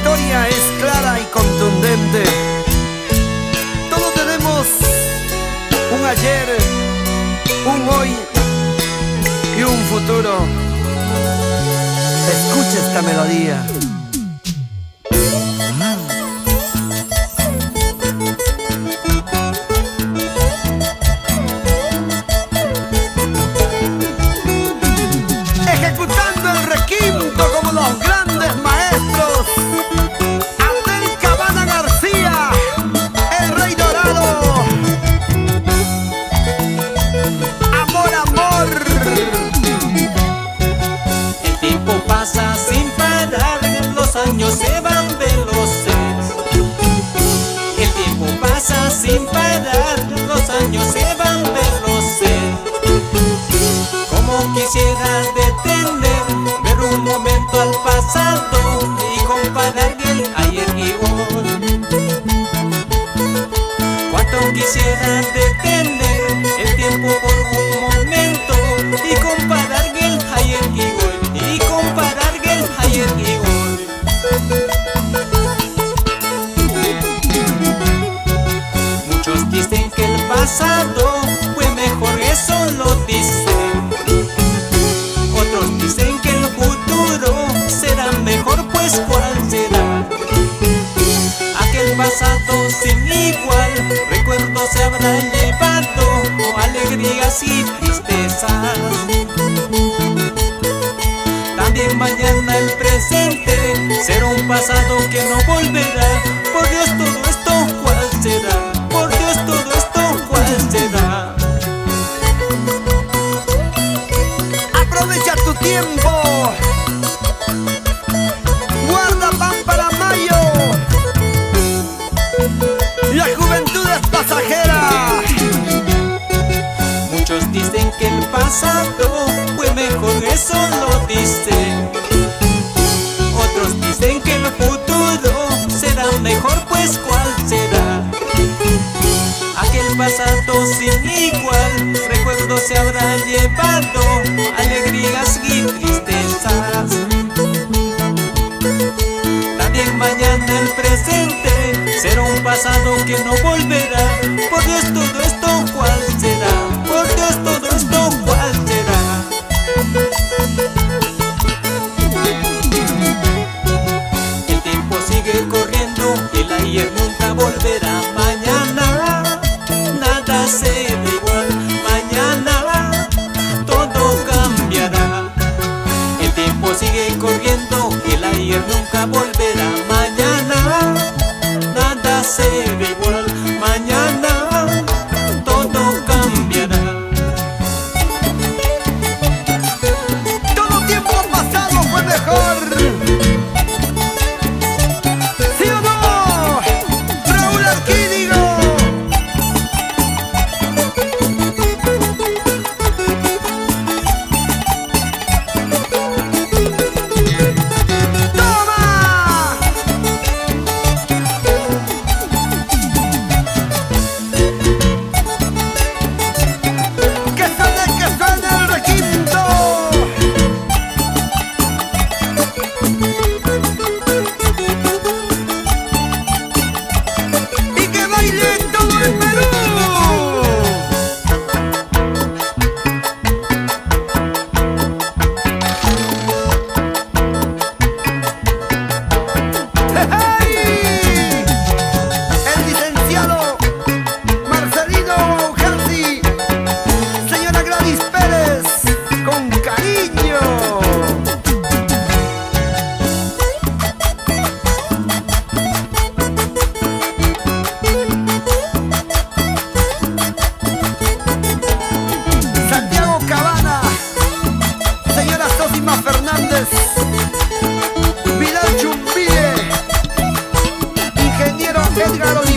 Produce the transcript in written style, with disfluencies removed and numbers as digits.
historia es clara y contundente. Todos tenemos un ayer, un hoy y un futuro. Escucha esta melodía. Ejecutando el requinto como los grandes maestros. Abel Cabana García, el Rey Dorado. Amor, amor. El tiempo pasa sin parar, los años se van veloces. El tiempo pasa sin parar, los años se van veloces. Como quisiera detener, ver un momento al pasado y comparar el ayer y hoy. Cuánto quisiera detener el tiempo por un momento y comparar el ayer y hoy, y comparar el ayer y hoy. Muchos dicen que el pasado fue mejor, eso lo dicen. Otros dicen que el futuro será mejor, pues ¿cuál será? Aquel pasado sin igual, recuerdos se habrá llevado, alegrías y tristezas. También mañana el presente será un pasado que no volverá. Por Dios todo esto, ¿cuál será? Por Dios todo esto, ¿cuál será? Aprovecha tu tiempo. Guarda pan para mayo. La juventud es pasajera. Muchos dicen que el pasado fue mejor, eso lo dicen. Otros dicen que el futuro será mejor, pues ¿cuál será? Aquel pasado sin igual, recuerdos se habrá llevado, alegrías y tristezas. También mañana el presente será un pasado que no volverá. Por Dios todo esto, ¿cuál será? Por Dios todo esto, ¿cuál será? El tiempo sigue corriendo, el ayer nunca volverá. Mañana nada será igual, mañana todo cambiará. El tiempo sigue corriendo, el ayer nunca volverá. Mañana nada será igual, mañana todo cambiará. Todo tiempo pasado fue mejor. ¿Sí o no? Raúl Arquídigo. ¡Toma! Que suene el requinto. Y que baile todo el Perú. ¡Hey! El licenciado Marcelino Ujasi, señora Gladys Pérez, con cariño. Santiago Cabana, señora Sosima Fernández, Vidal Chumbie, ingeniero Edgar Oliveira.